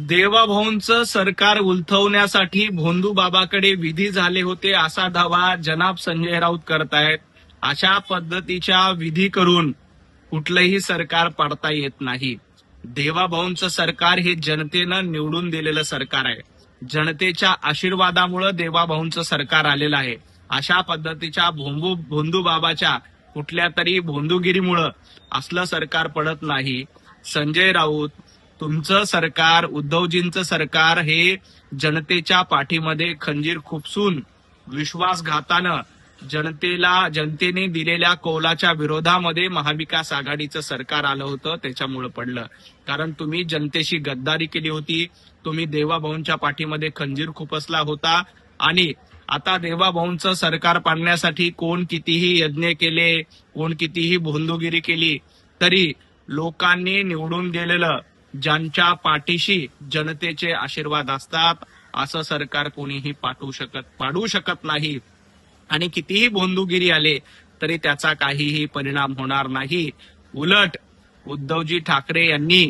देवाभाऊंचं सरकार उलथवण्यासाठी भोंदू बाबाकडे विधी झाले होते असा दावा जनाब संजय राऊत करतायत. अशा पद्धतीच्या विधी करून कुठलंही सरकार पाडता येत नाही. देवाभाऊंचं सरकार हे जनतेनं निवडून दिलेलं सरकार आहे. जनतेच्या आशीर्वादामुळे देवाभाऊंचं सरकार आलेलं आहे. अशा पद्धतीच्या भोंदू बाबाच्या कुठल्या तरी भोंदूगिरीमुळं असलं सरकार पडत नाही. संजय राऊत, तुमचं सरकार, उद्धवजींचं सरकार हे जनतेच्या पाठीमध्ये खंजीर खुपसून विश्वासघातानं जनतेने दिलेल्या कौलाच्या विरोधामध्ये महाविकास आघाडीचं सरकार आलं होतं, त्याच्यामुळे पडलं. कारण तुम्ही जनतेशी गद्दारी केली होती, तुम्ही देवाभाऊंच्या पाठीमध्ये खंजीर खुपसला होता. आणि आता देवाभाऊंचं सरकार पाडण्यासाठी कोण कितीही यज्ञ केले, कोण कितीही भोंदूगिरी केली, तरी लोकांनी निवडून दिलेलं, ज्यांच्या पाठीशी जनतेचे आशीर्वाद असतात, असं सरकार कोणीही पाडू शकत नाही. आणि कितीही भोंदूगिरी आले तरी त्याचा काहीही परिणाम होणार नाही. उलट उद्धवजी ठाकरे यांनी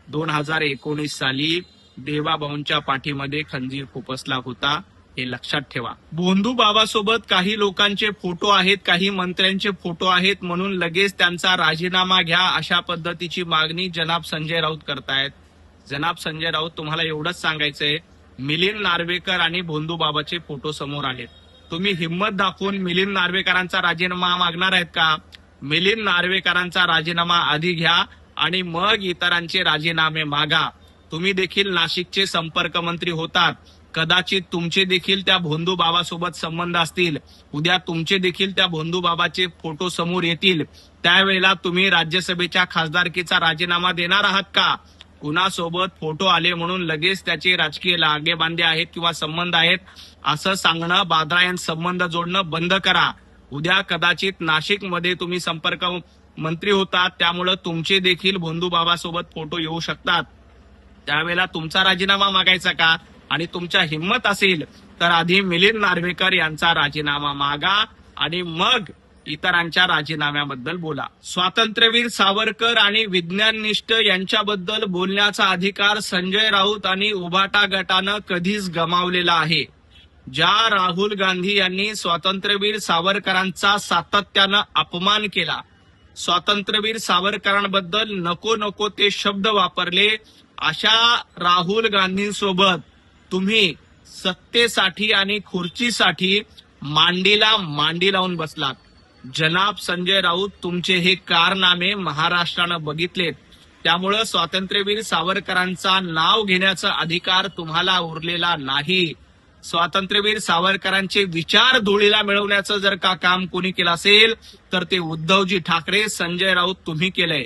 2019 साली देवाभाऊंच्या पाठीमध्ये खंजीर खुपसला होता, हे लक्षात ठेवा. भोंदू बाबासोबत काही लोकांचे फोटो आहेत, काही मंत्र्यांचे फोटो आहेत, म्हणून लगेच त्यांचा राजीनामा घ्या अशा पद्धतीची मागणी जनाब संजय राऊत करतायत. जनाब संजय राऊत, तुम्हाला एवढंच सांगायचंय, मिलिंद नार्वेकर आणि भोंदू बाबाचे फोटो समोर आलेत. तुम्ही हिंमत दाखवून मिलिंद नार्वेकरांचा राजीनामा मागणार आहेत का? मिलिंद नार्वेकरांचा राजीनामा आधी घ्या आणि मग इतरांचे राजीनामे मागा. तुम्ही देखील नाशिकचे संपर्क मंत्री होतात, कदाचित तुमचे देखील त्या भोंदू बाबासोबत संबंध असतील. उद्या तुमचे देखील त्या भोंदू बाबाचे फोटो समोर येतील, त्यावेळेला तुम्ही राज्यसभेच्या खासदारकीचा राजीनामा देणार आहात का? कुणासोबत फोटो आले म्हणून लगेच त्याचे राजकीय लागेबांधे आहेत किंवा संबंध आहेत असं सांगणं, बादरायण संबंध जोडणं बंद करा. उद्या कदाचित नाशिकमध्ये तुम्ही संपर्क मंत्री होतात, त्यामुळे तुमचे देखील भोंदू बाबासोबत फोटो येऊ शकतात. त्यावेळेला तुमचा राजीनामा मागायचा का? आणि तुमच्या हिंमत असेल तर आधी मिलिंद नार्वेकर यांचा राजीनामा मागा आणि मग इतरांच्या राजीनाम्याबद्दल बोला. स्वातंत्र्यवीर सावरकर आणि विज्ञाननिष्ठ यांच्याबद्दल बोलण्याचा अधिकार संजय राऊत आणि उभाटा गटानं कधीच गमावलेला आहे. ज्या राहुल गांधी यांनी स्वातंत्र्यवीर सावरकरांचा सातत्यानं अपमान केला, स्वातंत्र्यवीर सावरकरांबद्दल नको नको ते शब्द वापरले, अशा राहुल गांधींसोबत तुम्ही सत्तेसाठी आणि खुर्चीसाठी मांडीला मांडी लावून बसलात. जनाब संजय राऊत, तुमचे हे कारनामे महाराष्ट्रानं बघितलेत, त्यामुळं स्वातंत्र्यवीर सावरकरांचा नाव घेण्याचा अधिकार तुम्हाला उरलेला नाही. स्वातंत्र्यवीर सावरकरांचे विचार धुळीला मिळवण्याचं जर का काम कोणी केलं असेल तर ते उद्धवजी ठाकरे, संजय राऊत तुम्ही केलंय.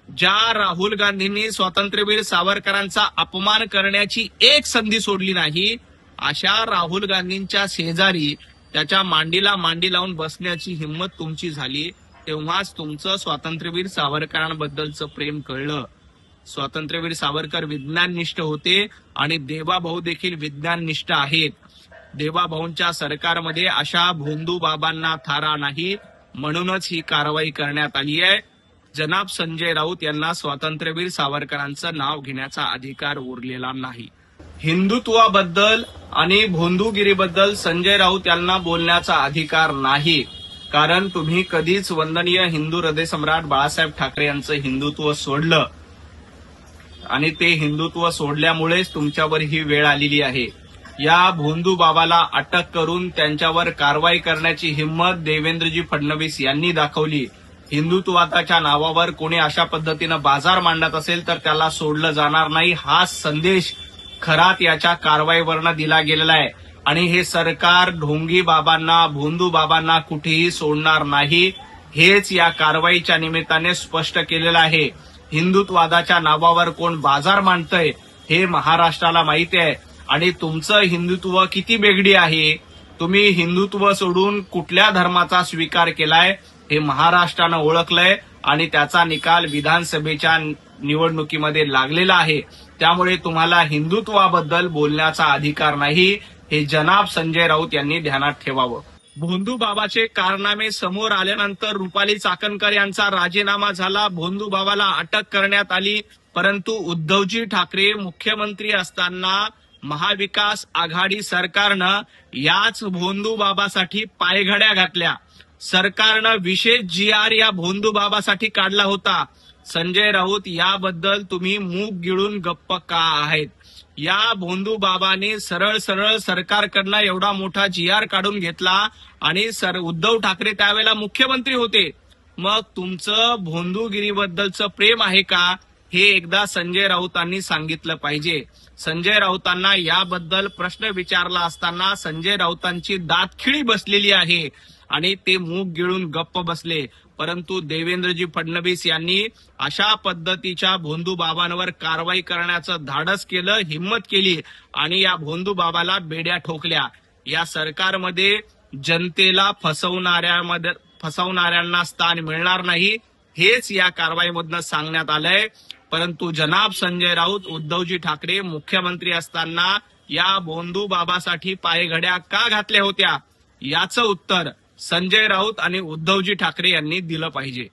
ज्या राहुल गांधींनी स्वातंत्र्यवीर सावरकरांचा अपमान करण्याची एक संधी सोडली नाही, अशा राहुल गांधींच्या शेजारी त्याच्या मांडीला मांडी लावून बसण्याची हिंमत तुमची झाली, तेव्हाच तुमचं स्वातंत्र्यवीर सावरकरांबद्दलचं प्रेम कळलं. स्वातंत्र्यवीर सावरकर विज्ञाननिष्ठ होते आणि देवाभाऊ देखील विज्ञाननिष्ठ आहेत. देवाभाऊंच्या सरकारमध्ये अशा भोंदू बाबांना थारा नाही, म्हणूनच ही कारवाई करण्यात आली आहे. जनाब संजय राऊत यांना स्वातंत्र्यवीर सावरकरांचं नाव घेण्याचा अधिकार उरलेला नाही. हिंदुत्वाबद्दल आणि भोंदूगिरीबद्दल संजय राऊत यांना बोलण्याचा अधिकार नाही, कारण तुम्ही कधीच वंदनीय हिंदू हृदयसम्राट बाळासाहेब ठाकरे यांचं हिंदुत्व सोडलं आणि ते हिंदुत्व सोडल्यामुळेच तुमच्यावर ही वेळ आलेली आहे. या भोंदू बाबाला अटक करून त्यांच्यावर कारवाई करण्याची हिंमत देवेंद्रजी फडणवीस यांनी दाखवली. हिंदुत्वाच्या नावावर कोणी अशा पद्धतीनं बाजार मांडत असेल तर त्याला सोडलं जाणार नाही, हा संदेश खरात याच्या कारवाईवरनं दिला गेलेला आहे. आणि हे सरकार ढोंगी बाबांना, भोंदू बाबांना कुठेही सोडणार नाही, हेच या कारवाईच्या निमित्ताने स्पष्ट केलेलं आहे. हिंदुत्वादाच्या नावावर कोण बाजार मांडतंय हे महाराष्ट्राला माहिती आहे. आणि तुमचं हिंदुत्व किती बेगडी आहे, तुम्ही हिंदुत्व सोडून कुठल्या धर्माचा स्वीकार केलाय हे महाराष्ट्रानं ओळखलंय आणि त्याचा निकाल विधानसभेच्या निवडणुकीमध्ये लागलेला आहे. त्यामुळे तुम्हाला हिंदुत्वाबद्दल बोलण्याचा अधिकार नाही, हे जनाब संजय राऊत यांनी ध्यानात ठेवावं. भोंदू बाबाचे कारनामे समोर आल्यानंतर रुपाली चाकणकर यांचा राजीनामा झाला, भोंदू बाबाला अटक करण्यात आली. परंतु उद्धवजी ठाकरे मुख्यमंत्री असताना महाविकास आघाडी सरकारनं याच भोंदू बाबासाठी पायघड्या घातल्या. सरकारनं विशेष GR या भोंदू बाबासाठी काढला होता. संजय राऊत, याबद्दल तुम्ही मूग गिळून गप्प का आहेत? या भोंदू बाबाने सरळ सरळ सरकारकडनं एवढा मोठा GR काढून घेतला आणि उद्धव ठाकरे त्यावेळेला मुख्यमंत्री होते. मग तुमचं भोंदूगिरीबद्दलचं प्रेम आहे का, हे एकदा संजय राऊतांनी सांगितलं पाहिजे. संजय राऊतांना याबद्दल प्रश्न विचारला असताना संजय राऊतांची दातखिळी बसलेली आहे आणि ते मूग गिळून गप्प बसले. परंतु देवेंद्रजी फडणवीस यांनी अशा पद्धतीच्या भोंदू बाबांवर कारवाई करण्याचं धाडस केलं, हिम्मत केली आणि या भोंदू बाबाला बेड्या ठोकल्या. या सरकारमध्ये जनतेला फसवणाऱ्यांना स्थान मिळणार नाही, हेच या कारवाईमधनं सांगण्यात आलंय. परंतु जनाब संजय राऊत, उद्धवजी ठाकरे मुख्यमंत्री असताना या भोंदू बाबासाठी पायघड्या का घातल्या होत्या, याचं उत्तर संजय राऊत आणि उद्धवजी ठाकरे यांनी दिलं पाहिजे.